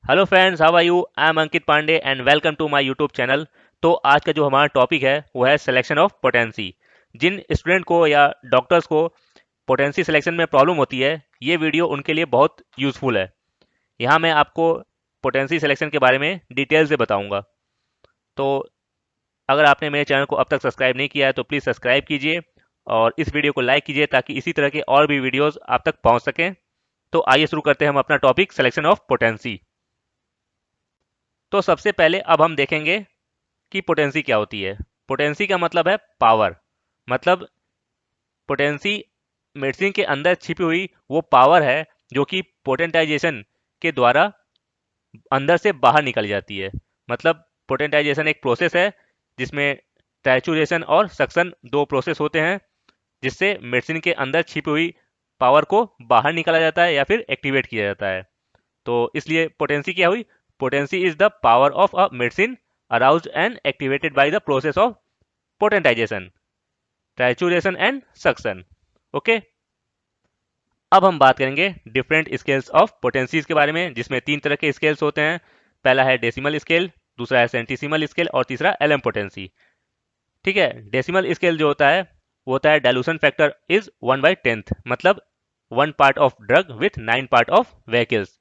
Hello friends, how are you? I am Ankit Pandey and welcome to my YouTube channel. तो आज का जो हमारा टॉपिक है वो है सिलेक्शन ऑफ पोटेंसी। जिन स्टूडेंट को या डॉक्टर्स को पोटेंसी सिलेक्शन में प्रॉब्लम होती है, ये वीडियो उनके लिए बहुत यूज़फुल है। यहाँ मैं आपको पोटेंसी सिलेक्शन के बारे में डिटेल से बताऊंगा। तो अगर आपने मेरे चैनल को अब तक सब्सक्राइब नहीं किया है तो प्लीज़ सब्सक्राइब कीजिए और इस वीडियो को लाइक कीजिए ताकि इसी तरह के और भी वीडियोज़ आप तक पहुँच सकें। तो आइए शुरू करते हैं हम अपना टॉपिक सिलेक्शन ऑफ पोटेंसी। तो सबसे पहले अब हम देखेंगे की पोटेंसी क्या होती है। पोटेंसी का मतलब है पावर। मतलब पोटेंसी मेडिसिन के अंदर छिपी हुई वो पावर है जो कि पोटेंटाइजेशन के द्वारा अंदर से बाहर निकल जाती है। मतलब पोटेंटाइजेशन एक प्रोसेस है जिसमें ट्राइचुरेशन और सक्शन दो प्रोसेस होते हैं, जिससे मेडिसिन के अंदर छिपी हुई पावर को बाहर निकाला जाता है या फिर एक्टिवेट किया जाता है। तो इसलिए पोटेंसी क्या हुई? Potency is the power of a medicine aroused and activated by the process of potentisation, trituration and suction. Okay, अब हम बात करेंगे डिफरेंट स्केल्स ऑफ पोटेंसीज के बारे में, जिसमें तीन तरह के स्केल्स होते हैं। पहला है डेसिमल स्केल, दूसरा है सेंटीसिमल स्केल और तीसरा एलएम पोटेंसी। ठीक है, डेसिमल स्केल जो होता है वो होता है डाइल्यूशन फैक्टर इज 1/10, मतलब 1 part of drug with 9 part of vehicles.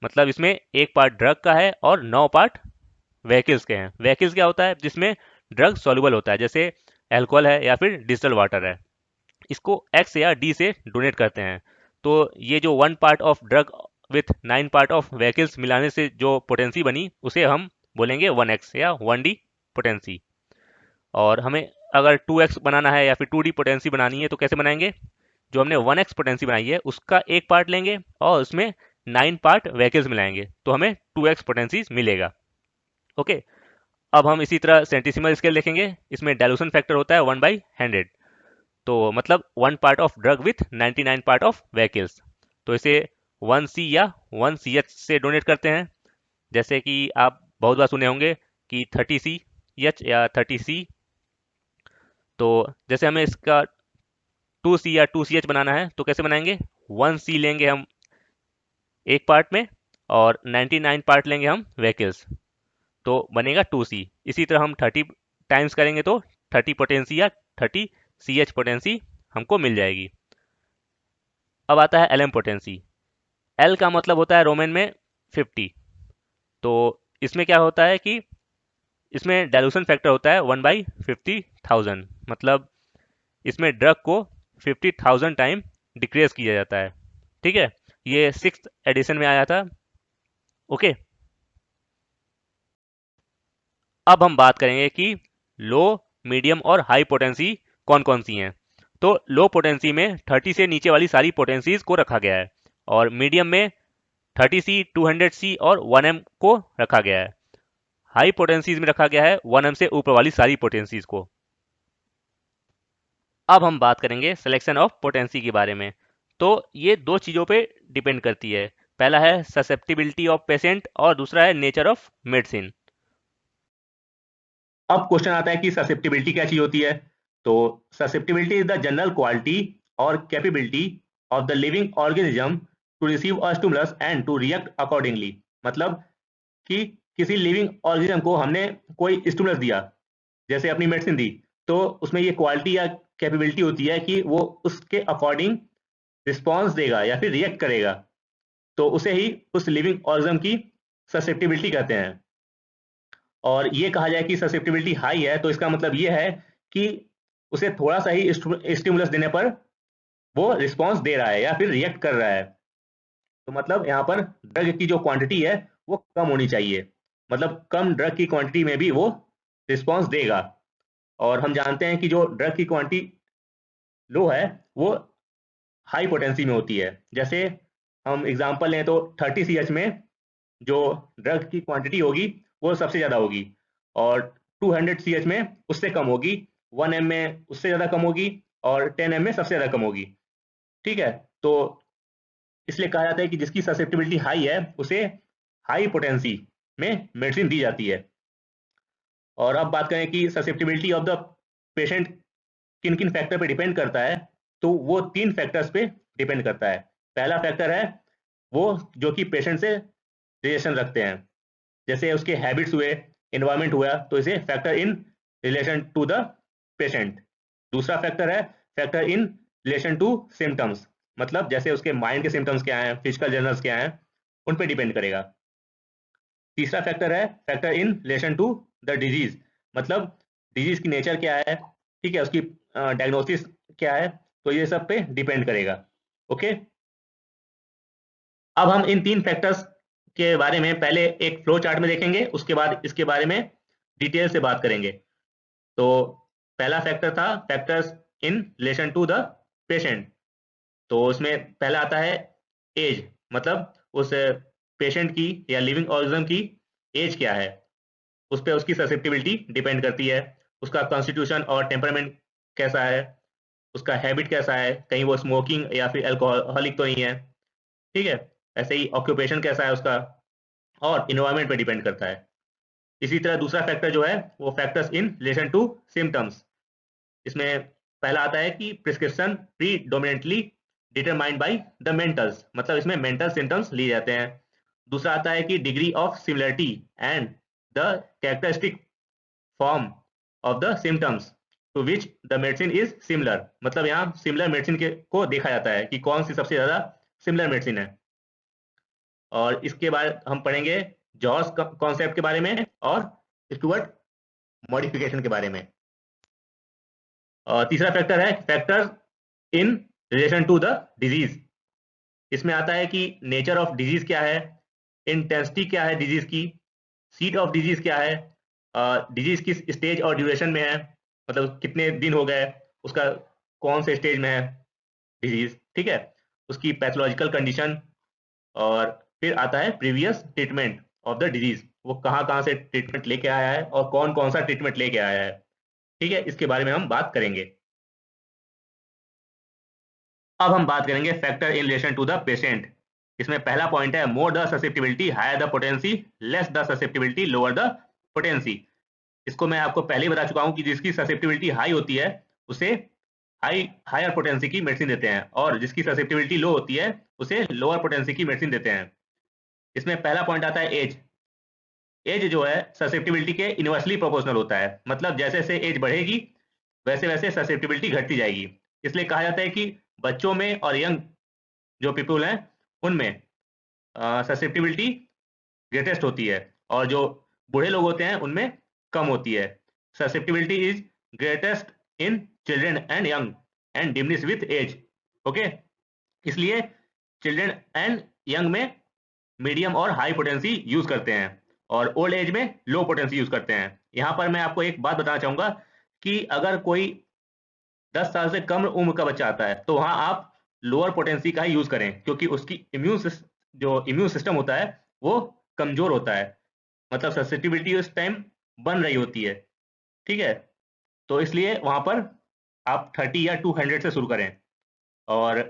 मतलब इसमें 1 पार्ट ड्रग का है और 9 पार्ट व्हीकल्स के हैं। व्हीकल्स क्या होता है? जिसमें ड्रग सॉल्युबल होता है, जैसे अल्कोहल है या फिर डिस्टल वाटर है। इसको एक्स या डी से डोनेट करते हैं। तो ये जो 1 part of drug with 9 part of vehicles मिलाने से जो पोटेंसी बनी उसे हम बोलेंगे 1x या 1d पोटेंसी। और हमें अगर 2x बनाना है या फिर 2d पोटेंसी बनानी है तो कैसे बनाएंगे? जो हमने 1x पोटेंसी बनाई है उसका 1 पार्ट लेंगे और उसमें 9 पार्ट व्हीकल्स मिलाएंगे तो हमें 2x पोटेंसी मिलेगा। ओके, अब हम इसी तरह सेंटीसिमल स्केल देखेंगे। इसमें डाइल्यूशन फैक्टर होता है 1/100। तो मतलब 1 part of drug with 99 part of vehicles. तो इसे 1c या 1ch से डोनेट करते हैं। जैसे कि आप बहुत बार सुने होंगे कि 30ch या 30c। तो जैसे हमें इसका 2c या 2ch बनाना है तो कैसे बनाएंगे? 1c लेंगे हम 1 पार्ट में और 99 पार्ट लेंगे हम व्हीकल्स, तो बनेगा 2c। इसी तरह हम 30 टाइम्स करेंगे तो 30 पोटेंसी या 30ch पोटेंसी हमको मिल जाएगी। अब आता है एलएम पोटेंसी। एल का मतलब होता है रोमन में 50। तो इसमें क्या होता है कि इसमें डाइल्यूशन फैक्टर होता है 1/50,000। मतलब इसमें ड्रग को 50,000 टाइम डिक्रीज किया जाता है। ठीक है, ये 6th एडिशन में आया था। ओके, अब हम बात करेंगे कि लो, मीडियम और हाई पोटेंसी कौन कौन सी हैं। तो लो पोटेंसी में 30 से नीचे वाली सारी पोटेंसीज को रखा गया है, और मीडियम में 30c, 200c और 1m को रखा गया है। हाई पोटेंसीज में रखा गया है 1m से ऊपर वाली सारी पोटेंसीज को। अब हम बात करेंगे सिलेक्शन ऑफ पोटेंसी के बारे में। तो ये दो चीज़ों पे डिपेंड करती है। पहला है ससेप्टिबिलिटी ऑफ पेशेंट और दूसरा है नेचर ऑफ मेडिसिन। अब क्वेश्चन आता है कि ससेप्टिबिलिटी क्या चीज होती है। तो susceptibility is the general quality और capability of the living organism to receive a stimulus and to react accordingly. मतलब कि किसी लिविंग ऑर्गेनिज्म को हमने कोई स्टिमुलस दिया, जैसे अपनी मेडिसिन दी, तो उसमें ये क्वालिटी या कैपेबिलिटी होती है कि वो उसके अकॉर्डिंग रिस्पॉन्स देगा या फिर रिएक्ट करेगा। तो उसे ही उस लिविंग ऑर्गेनिज्म की ससेप्टिबिलिटी कहते हैं। और ये कहा जाए कि ससेप्टिबिलिटी हाई है तो इसका मतलब ये है कि उसे थोड़ा सा ही स्टिमुलस देने पर वो रिस्पॉन्स दे रहा है या फिर रिएक्ट कर रहा है। तो मतलब यहाँ पर ड्रग की जो क्वांटिटी है वो कम होनी चाहिए। मतलब कम ड्रग की क्वांटिटी में भी वो रिस्पॉन्स देगा। और हम जानते हैं कि जो ड्रग की क्वांटिटी लो है वो हाई पोटेंसी में होती है। जैसे हम एग्जांपल लें तो 30 ch में जो ड्रग की क्वांटिटी होगी वो सबसे ज़्यादा होगी, और 200 ch में उससे कम होगी, 1m में उससे ज़्यादा कम होगी और 10m में सबसे ज़्यादा कम होगी। ठीक है, तो इसलिए कहा जाता है कि जिसकी ससेप्टिबिलिटी हाई है उसे हाई पोटेंसी में मेडिसिन दी जाती है। और अब बात करें कि ससेप्टिबिलिटी ऑफ द पेशेंट किन किन फैक्टर पे डिपेंड करता है, तो वो 3 फैक्टर्स पे डिपेंड करता है। पहला फैक्टर है वो जो कि पेशेंट से रिलेशन रखते हैं, जैसे उसके हैबिट्स हुए, इन्वायरमेंट हुआ, तो इसे factor in relation to the patient. दूसरा फैक्टर है factor in relation to symptoms, मतलब जैसे उसके माइंड के सिम्टम्स क्या हैं, फिजिकल जर्नल्स क्या हैं, उन पे डिपेंड करेगा। तीसरा फैक्टर है factor in relation to the disease, मतलब डिजीज की नेचर क्या है, ठीक है, उसकी डायग्नोसिस क्या है, तो ये सब पे डिपेंड करेगा। ओके, अब हम इन तीन फैक्टर्स के बारे में पहले एक फ्लो चार्ट में देखेंगे, उसके बाद इसके बारे में डिटेल से बात करेंगे। तो पहला फैक्टर था factors in relation to the patient. तो उसमें पहला आता है एज, मतलब उस पेशेंट की या लिविंग ऑर्गेनिज्म की एज क्या है, उस पर उसकी ससेप्टिबिलिटी डिपेंड करती है। उसका कॉन्स्टिट्यूशन और टेम्परामेंट कैसा है, उसका हैबिट कैसा है, कहीं वो स्मोकिंग या फिर अल्कोहलिक तो नहीं है, ठीक है। ऐसे ही ऑक्यूपेशन कैसा है उसका, और इन्वायरमेंट पे डिपेंड करता है। इसी तरह दूसरा फैक्टर जो है वो factors in relation to symptoms. इसमें पहला आता है कि prescription predominantly determined by the mentals, मतलब इसमें मेंटल सिम्टम्स लिए जाते हैं। दूसरा आता है कि degree of similarity and the characteristic form of the symptoms to which the medicine is similar, मतलब यहाँ सिमिलर मेडिसिन के को देखा जाता है कि कौन सी सबसे ज्यादा सिमिलर मेडिसिन है। और इसके बाद हम पढ़ेंगे जॉस कॉन्सेप्ट के बारे में और स्टुअर्ट मॉडिफिकेशन के बारे में। और तीसरा फैक्टर है factor in relation to the disease. इसमें आता है कि नेचर ऑफ डिजीज क्या है, इंटेंसिटी क्या है डिजीज की, सीट ऑफ डिजीज क्या है, डिजीज किस स्टेज और ड्यूरेशन में है, मतलब कितने दिन हो गए, उसका कौन से स्टेज में है डिजीज, ठीक है, उसकी पैथोलॉजिकल कंडीशन। और फिर आता है previous treatment of the disease, वो कहाँ कहाँ से ट्रीटमेंट लेके आया है और कौन कौन सा ट्रीटमेंट लेके आया है, ठीक है, इसके बारे में हम बात करेंगे। अब हम बात करेंगे factor in relation to the patient. इसमें पहला पॉइंट है more the susceptibility higher the potency, less the susceptibility lower the potency. इसको मैं आपको पहले ही बता चुका हूं कि जिसकी ससेप्टिबिलिटी हाई होती है उसे हायर पोटेंसी की मेडिसिन देते हैं, और जिसकी ससेप्टिबिलिटी लो होती है उसे लोअर पोटेंसी की मेडिसिन देते हैं। इसमें पहला पॉइंट आता है एज। एज जो है ससेप्टिबिलिटी के इनवर्सली प्रोपोर्शनल होता है, मतलब जैसे जैसे एज बढ़ेगी वैसे वैसे ससेप्टिबिलिटी घटती जाएगी। इसलिए कहा जाता है कि बच्चों में और यंग जो पीपल हैं उनमें ससेप्टिबिलिटी ग्रेटेस्ट होती है, और जो बूढ़े लोग होते हैं उनमें कम होती है। Susceptibility is greatest in children and young and diminish with age. Okay, इसलिए चिल्ड्रन एंड यंग में मीडियम और हाई पोटेंसी यूज करते हैं, और ओल्ड एज में लो पोटेंसी यूज करते हैं। यहाँ पर मैं आपको एक बात बताना चाहूंगा कि अगर कोई 10 साल से कम उम्र का बच्चा आता है तो वहां आप लोअर पोटेंसी का ही यूज करें, क्योंकि उसकी जो इम्यून सिस्टम होता है वो कमजोर होता है, मतलब ससेप्टिबिलिटी उस टाइम बन रही होती है, ठीक है। तो इसलिए वहां पर आप 30 या 200 से शुरू करें, और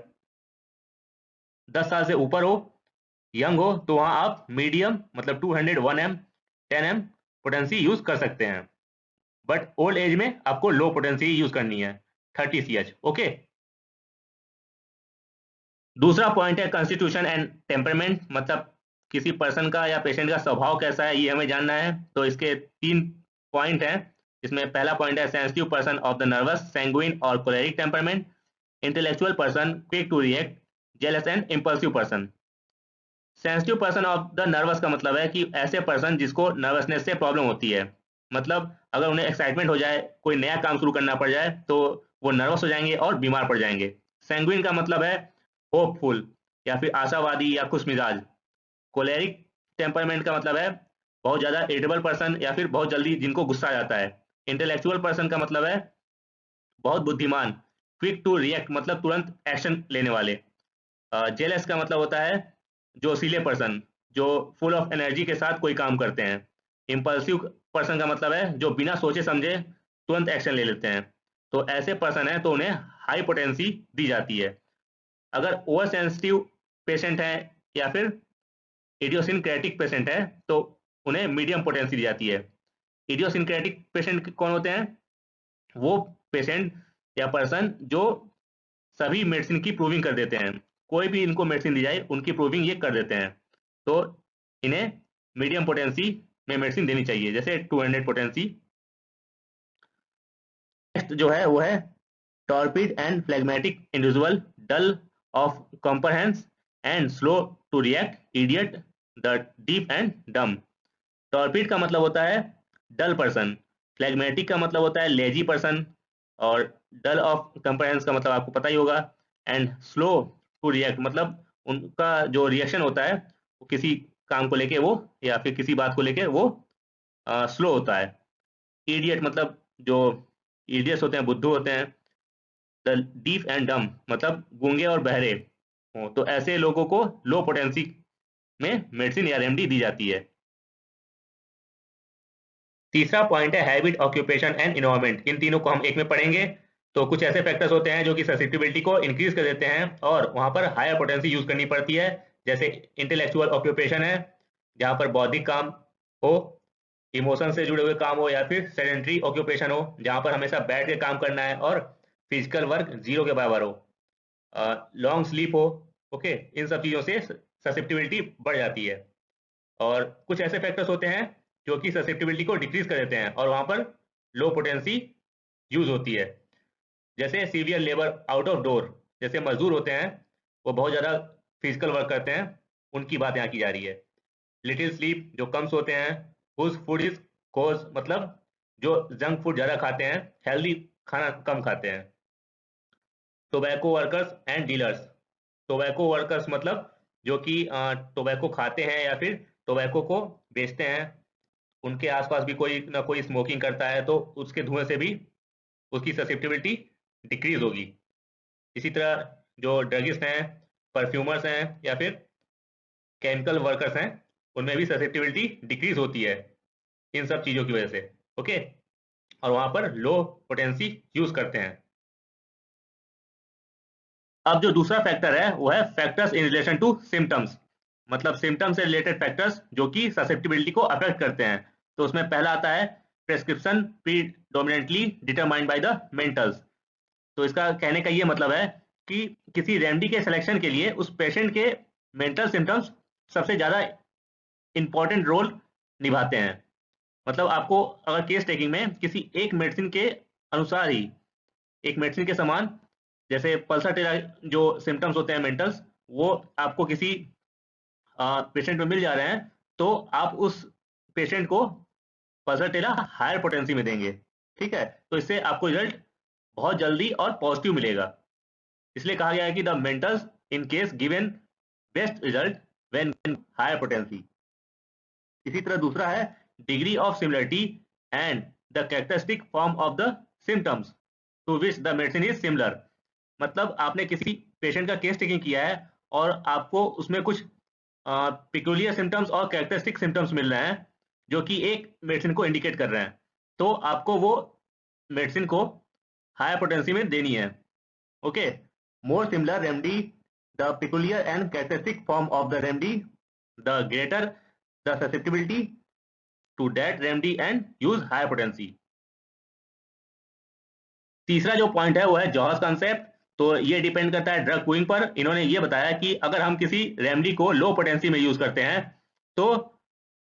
10 साल से ऊपर हो, यंग हो, तो वहां आप मीडियम मतलब 200, 1M, 10M पोटेंसी यूज कर सकते हैं। बट ओल्ड एज में आपको लो पोटेंसी यूज करनी है, 30 CH। ओके, दूसरा पॉइंट है कॉन्स्टिट्यूशन एंड टेम्परमेंट, मतलब किसी पर्सन का या पेशेंट का स्वभाव कैसा है ये हमें जानना है। तो इसके तीन पॉइंट हैं। इसमें पहला पॉइंट है sensitive person of the nervous, sanguine और choleric temperament, intellectual person, quick to react, jealous and impulsive person. Sensitive person of the nervous का मतलब है कि ऐसे पर्सन जिसको नर्वसनेस से प्रॉब्लम होती है, मतलब अगर उन्हें एक्साइटमेंट हो जाए, कोई नया काम शुरू करना पड़ जाए, तो वो नर्वस हो जाएंगे और बीमार पड़ जाएंगे। सैंग्विन का मतलब है होपफुल या फिर आशावादी या खुश मिजाज। कोलेरिक टेम्परमेंट का मतलब है बहुत ज्यादा इरिटेबल पर्सन या फिर बहुत जल्दी जिनको गुस्सा आ जाता है। इंटेलेक्चुअल पर्सन का मतलब है बहुत बुद्धिमान, क्विक टू रिएक्ट मतलब तुरंत एक्शन लेने वाले। जेलस का मतलब होता है जोशीले पर्सन, जो फुल ऑफ एनर्जी के साथ कोई काम करते हैं। इम्पल्सिव पर्सन का मतलब है जो बिना सोचे समझे तुरंत एक्शन ले लेते हैं। तो ऐसे पर्सन है तो उन्हें हाई पोटेंसी दी जाती है। अगर ओवर सेंसिटिव पेशेंट है या फिर इडियोसिनक्रेटिक पेशेंट है तो उन्हें मीडियम पोटेंसी दी जाती है। इडियोसिनक्रेटिक पेशेंट कौन होते हैं? वो पेशेंट या पर्सन जो सभी मेडिसिन की प्रूविंग कर देते हैं, कोई भी इनको मेडिसिन दी जाए उनकी प्रूविंग ये कर देते हैं। तो इन्हें मीडियम पोटेंसी में मेडिसिन देनी चाहिए, जैसे 200 पोटेंसी। नेक्स्ट जो है वो है torpid and phlegmatic individual, dull of comprehension and slow to react, idiot, the deaf and dumb. Torpid का मतलब होता है डल पर्सन, फ्लेगमेटिक का मतलब होता है लेजी पर्सन, और डल ऑफ कंप्रहेंस का मतलब आपको पता ही होगा, एंड स्लो टू रिएक्ट मतलब उनका जो रिएक्शन होता है वो किसी काम को लेके वो या फिर किसी बात को लेके वो स्लो होता है। इडियट मतलब जो इडियट्स होते हैं, बुद्धू होते हैं। द डीफ एंड डम मतलब गूंगे और बहरे हो, तो ऐसे लोगों को लो पोटेंसी में मेडिसिन या रेमेडी दी जाती है। तीसरा पॉइंट है हैबिट, ऑक्यूपेशन एंड इन्वायरमेंट। इन तीनों को हम एक में पढ़ेंगे। तो कुछ ऐसे फैक्टर्स होते हैं जो कि ससेप्टिबिलिटी को इंक्रीज कर देते हैं और वहां पर हायर पोटेंसी यूज करनी पड़ती है। जैसे इंटेलेक्चुअल ऑक्यूपेशन है, जहां पर बौद्धिक काम हो, इमोशन से जुड़े हुए काम हो, या फिर सेडेंटरी ऑक्यूपेशन हो जहां पर हमेशा बैठ के काम करना है और फिजिकल वर्क जीरो के बराबर हो, लॉन्ग स्लीप हो। ओके, इन सब चीजों से ससेप्टिबिलिटी बढ़ जाती है। और कुछ ऐसे फैक्टर्स होते हैं जो कि ससेप्टिबिलिटी को डिक्रीज कर देते हैं और वहां पर लो पोटेंसी यूज होती है। जैसे severe labour out of door, जैसे मजदूर होते हैं वो बहुत ज़्यादा फिजिकल वर्क करते हैं, उनकी बात यहाँ की जा रही है। लिटिल स्लीप, जो कम सोते हैं। हुज फूड इज कोज मतलब जो जंक फूड ज़्यादा खाते हैं, हेल्दी खाना कम खाते हैं। Tobacco workers and dealers, tobacco workers मतलब जो कि टोबैको खाते हैं या फिर टोबैको को बेचते हैं, उनके आसपास भी कोई ना कोई स्मोकिंग करता है तो उसके धुएं से भी उसकी ससेप्टिबिलिटी डिक्रीज होगी। इसी तरह जो ड्रगिस्ट हैं, परफ्यूमर्स हैं, या फिर केमिकल वर्कर्स हैं, उनमें भी ससेप्टिबिलिटी डिक्रीज होती है इन सब चीज़ों की वजह से। ओके, और वहां पर लो पोटेंसी यूज करते हैं। अब जो दूसरा फैक्टर है वो है factors in relation to symptoms, मतलब सिम्टम्स से रिलेटेड फैक्टर्स जो कि ससेप्टिबिलिटी को अफेक्ट करते हैं। तो उसमें पहला आता है prescription predominantly determined by the mentals. तो इसका कहने का ये मतलब है कि किसी रेमेडी के सिलेक्शन के लिए उस पेशेंट के मेंटल सिम्टम्स सबसे ज़्यादा इंपॉर्टेंट रोल निभाते हैं। मतलब आपको अगर केस टेकिंग में किसी एक मेडिसिन के अनुसार ही, एक मेडिसिन के समान, जैसे पल्साटेरा जो सिम्टम्स होते हैं मेंटल्स, वो आपको किसी पेशेंट में मिल जा रहे हैं, तो आप उस पेशेंट को पल्साटेरा हायर पोटेंसी में देंगे। ठीक है, तो इससे आपको रिजल्ट बहुत जल्दी और पॉजिटिव मिलेगा। इसलिए कहा गया है कि the mentals in case given best result when higher potency. इसी तरह दूसरा है degree of similarity and the characteristic form of the symptoms to which the medicine is similar. मतलब आपने किसी पेशेंट का केस टेकिंग किया है और आपको उसमें कुछ पिकुलियर सिम्टम्स और कैरेक्टरिस्टिक सिम्टम्स मिल रहे हैं जो कि एक मेडिसिन को इंडिकेट कर रहे हैं, तो आपको वो मेडिसिन को हायर पोटेंसी में देनी है। Okay, more similar remedy, the peculiar and characteristic form of the remedy, the greater the susceptibility to that remedy and use higher potency। तीसरा जो पॉइंट है वो है जॉर्ज कॉन्सेप्ट। तो ये डिपेंड करता है ड्रग क्यूइंग पर। इन्होंने ये बताया कि अगर हम किसी रेमेडी को लो पोटेंसी में यूज करते हैं तो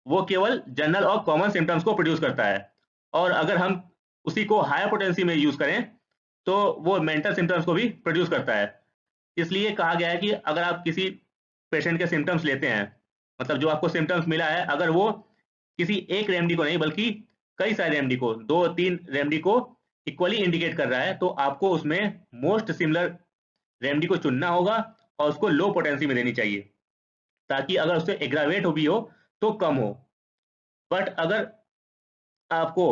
वो केवल जनरल और कॉमन सिम्टम्स को प्रोड्यूस करता है, और अगर हम उसी को हायर पोटेंसी में यूज करें तो वो मेंटल सिम्टम्स को भी प्रोड्यूस करता है। इसलिए कहा गया है कि अगर आप किसी पेशेंट के सिम्टम्स लेते हैं, मतलब जो आपको सिम्टम्स मिला है, अगर वो किसी एक रेमेडी को नहीं बल्कि कई सारे रेमेडी को, 2-3 रेमेडी को इक्वली इंडिकेट कर रहा है, तो आपको उसमें मोस्ट सिमिलर रेमेडी को चुनना होगा और उसको लो पोटेंसी में देनी चाहिए, ताकि अगर उससे एग्रावेट हो भी हो तो कम हो। बट अगर आपको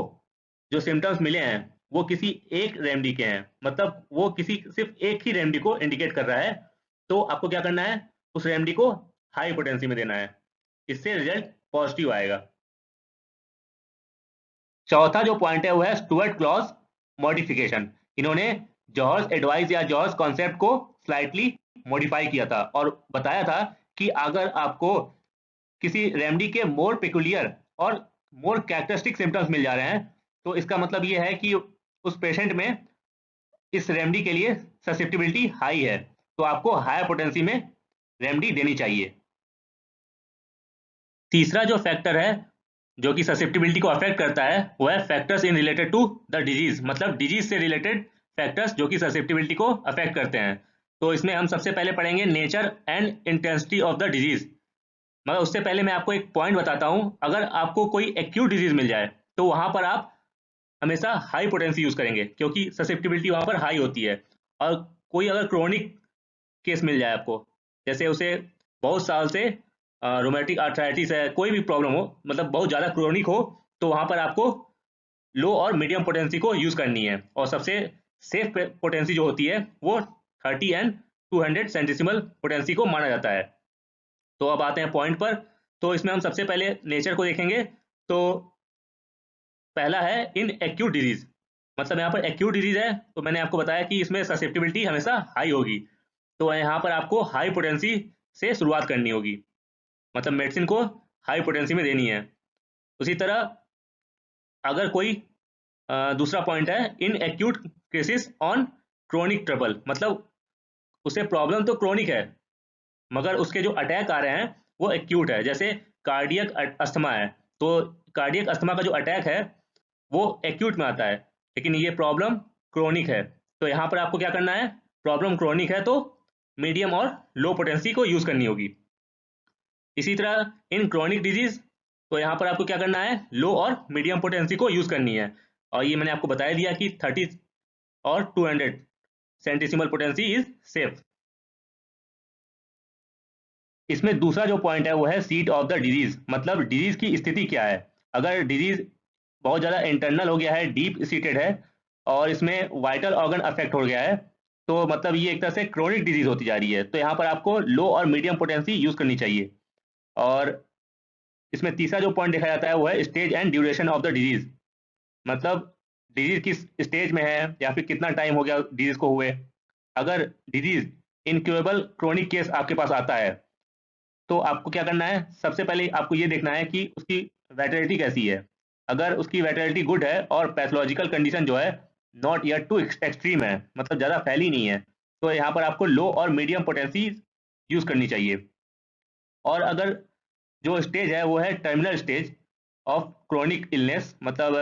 जो सिम्टम्स मिले हैं वो किसी एक रेमेडी के हैं, मतलब वो किसी सिर्फ एक ही रेमेडी को इंडिकेट कर रहा है, तो आपको क्या करना है, उस रेमेडी को हाई पोटेंसी में देना है। इससे रिजल्ट पॉजिटिव आएगा। चौथा जो पॉइंट है वो है स्टुअर्ट क्लॉज मॉडिफिकेशन। इन्होंने जॉर्ज एडवाइस या जॉर्ज कॉन्सेप्ट को स्लाइटली मॉडिफाई किया था और बताया था कि अगर आपको किसी रेमेडी के मोर पेकुलियर और मोर कैरेक्टरिस्टिक सिम्टम्स मिल जा रहे हैं, तो इसका मतलब ये है कि उस पेशेंट में इस रेमेडी के लिए ससेप्टिबिलिटी हाई है, तो आपको हायर पोटेंसी में रेमेडी देनी चाहिए। तीसरा जो फैक्टर है जो कि ससेप्टिबिलिटी को अफेक्ट करता है वो है factors in related to the disease, मतलब डिजीज से रिलेटेड फैक्टर्स जो कि ससेप्टिबिलिटी को अफेक्ट करते हैं। तो इसमें हम सबसे पहले पढ़ेंगे nature and intensity of the disease. मगर उससे पहले मैं आपको एक पॉइंट बताता हूं, अगर आपको कोई एक्यूट डिजीज मिल जाए तो वहां पर आप हमेशा हाई पोटेंसी यूज करेंगे क्योंकि ससेप्टिबिलिटी वहां पर हाई होती है। और कोई अगर क्रोनिक केस मिल जाए आपको, जैसे उसे बहुत साल से रोमेटिक आर्थराइटिस है, कोई भी प्रॉब्लम हो, मतलब बहुत ज़्यादा क्रोनिक हो, तो वहां पर आपको लो और मीडियम पोटेंसी को यूज करनी है। और सबसे सेफ पोटेंसी जो होती है वो 30 एंड 200 सेंटिसिमल पोटेंसी को माना जाता है। तो अब आते हैं पॉइंट पर। तो इसमें हम सबसे पहले नेचर को देखेंगे। तो पहला है इन एक्यूट डिजीज, मतलब यहाँ पर एक्यूट डिजीज है तो मैंने आपको बताया कि इसमें ससेप्टिबिलिटी हमेशा हाई होगी। तो यहाँ पर आपको हाई पोटेंसी से शुरुआत करनी होगी, मतलब मेडिसिन को हाई पोटेंसी में देनी है। उसी तरह अगर कोई दूसरा पॉइंट है in acute cases on chronic trouble, मतलब उसे प्रॉब्लम तो क्रोनिक है मगर उसके जो अटैक आ रहे हैं वो एक्यूट है। जैसे कार्डियक अस्थमा है, तो कार्डियक अस्थमा का जो अटैक है वो एक्यूट में आता है, लेकिन ये प्रॉब्लम क्रोनिक है। तो यहाँ पर आपको क्या करना है, प्रॉब्लम क्रोनिक है तो मीडियम और लो पोटेंसी को यूज करनी होगी। इसी तरह इन क्रोनिक डिजीज, तो यहाँ पर आपको क्या करना है, लो और मीडियम पोटेंसी को यूज करनी है। और ये मैंने आपको बता दिया कि 30 और 200 सेंटिसिमल पोटेंसी इज सेफ। इसमें दूसरा जो पॉइंट है वो है सीट ऑफ द डिजीज, मतलब डिजीज की स्थिति क्या है। अगर डिजीज बहुत ज़्यादा इंटरनल हो गया है, डीप सीटेड है और इसमें वाइटल ऑर्गन अफेक्ट हो गया है, तो मतलब ये एक तरह से क्रोनिक डिजीज होती जा रही है। तो यहाँ पर आपको लो और मीडियम पोटेंसी यूज करनी चाहिए। और इसमें तीसरा जो पॉइंट देखा जाता है वो है stage and duration of the disease, मतलब डिजीज किस स्टेज में है या फिर कितना टाइम हो गया डिजीज को हुए। अगर डिजीज इनक्योरेबल क्रोनिक केस आपके पास आता है तो आपको क्या करना है, सबसे पहले आपको ये देखना है कि उसकी वैटलिटी कैसी है। अगर उसकी वैटलिटी गुड है और पैथोलॉजिकल कंडीशन जो है नॉट यट टू एक्सट्रीम है, मतलब ज़्यादा फैली नहीं है, तो यहाँ पर आपको लो और मीडियम पोटेंसी यूज़ करनी चाहिए। और अगर जो स्टेज है वो है terminal stage of chronic illness, मतलब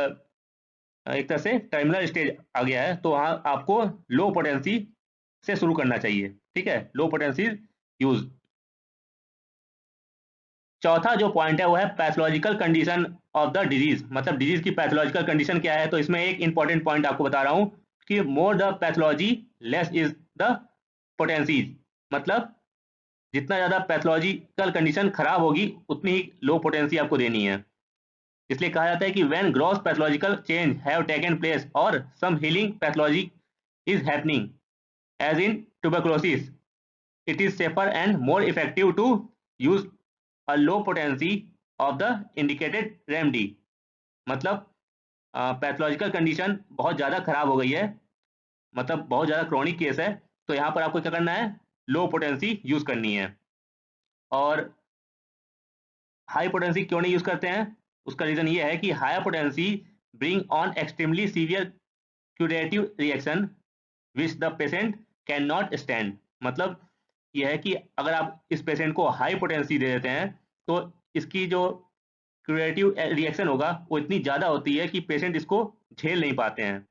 एक तरह से टर्मिनल स्टेज आ गया है, तो वहाँ आपको लो पोटेंसी से शुरू करना चाहिए। ठीक है, लो पोटेंसी यूज। चौथा जो पॉइंट है वो है pathological condition of the disease, मतलब डिजीज की पैथोलॉजिकल कंडीशन क्या है। तो इसमें एक इंपॉर्टेंट पॉइंट आपको बता रहा हूँ कि more the pathology less is the potencies, मतलब जितना ज़्यादा पैथोलॉजिकल कंडीशन खराब होगी उतनी ही लो पोटेंसी आपको देनी है। इसलिए कहा जाता है कि when gross pathological change have taken place और some healing pathology is happening as in tuberculosis, it is safer and more effective to use a low potency of the indicated remedy, मतलब पैथोलॉजिकल कंडीशन बहुत ज़्यादा खराब हो गई है, मतलब बहुत ज़्यादा क्रोनिक केस है, तो यहाँ पर आपको क्या करना है, लो पोटेंसी यूज करनी है। और हाई पोटेंसी क्यों नहीं यूज करते हैं, उसका रीजन ये है कि higher potency bring on extremely severe curative reaction which the patient can not stand, मतलब यह है कि अगर आप इस पेशेंट को हाई पोटेंसी दे देते हैं तो इसकी जो क्यूरेटिव रिएक्शन होगा वो इतनी ज़्यादा होती है कि पेशेंट इसको झेल नहीं पाते हैं।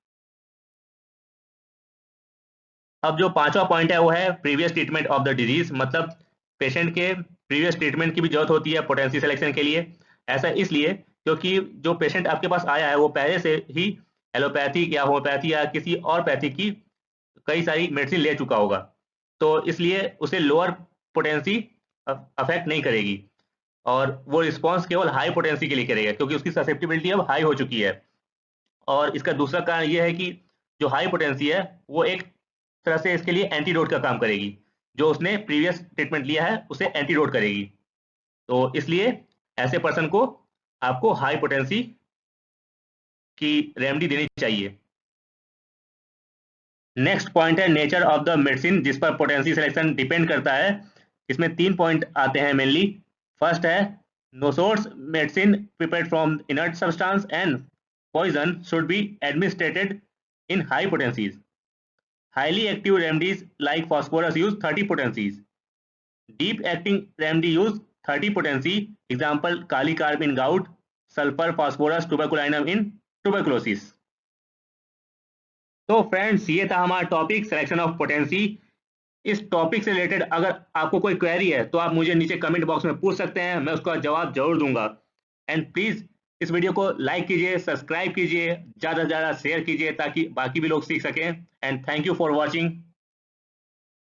अब जो पांचवा पॉइंट है वो है previous treatment of the disease, मतलब पेशेंट के प्रीवियस ट्रीटमेंट की भी जरूरत होती है पोटेंसी सिलेक्शन के लिए। ऐसा इसलिए क्योंकि जो पेशेंट आपके पास आया है वो पहले से ही एलोपैथिक या होम्योपैथी या किसी और पैथी की कई सारी मेडिसिन ले चुका होगा, तो इसलिए उसे लोअर पोटेंसी अफेक्ट नहीं करेगी और वो रिस्पॉन्स केवल हाई पोटेंसी के लिए करेगा क्योंकि उसकी ससेप्टिबिलिटी अब हाई हो चुकी है। और इसका दूसरा कारण ये है कि जो हाई पोटेंसी है वो एक तरह से इसके लिए एंटीडोट का काम करेगी, जो उसने प्रीवियस ट्रीटमेंट लिया है उसे एंटीडोट करेगी। तो इसलिए ऐसे पर्सन को आपको हाई पोटेंसी की रेमेडी देनी चाहिए। नेक्स्ट पॉइंट है नेचर ऑफ द मेडिसिन, जिस पर पोटेंसी सिलेक्शन डिपेंड करता है। इसमें 3 पॉइंट आते हैं मेनली। फर्स्ट है no source medicine prepared from inert substance and poison should be administered in high potencies. Highly active remedies like phosphorus use 30 potencies. Deep acting remedy use 30 potency example kali carb in gout, sulphur phosphorus tuberculinum in tuberculosis. तो friends, ये था हमारा topic selection of potency. इस topic से related अगर आपको कोई query है तो आप मुझे नीचे कमेंट बॉक्स में पूछ सकते हैं, मैं उसका जवाब जरूर दूंगा। एंड प्लीज इस वीडियो को लाइक कीजिए, सब्सक्राइब कीजिए, ज़्यादा से ज़्यादा शेयर कीजिए ताकि बाकी भी लोग सीख सकें। And thank you for watching.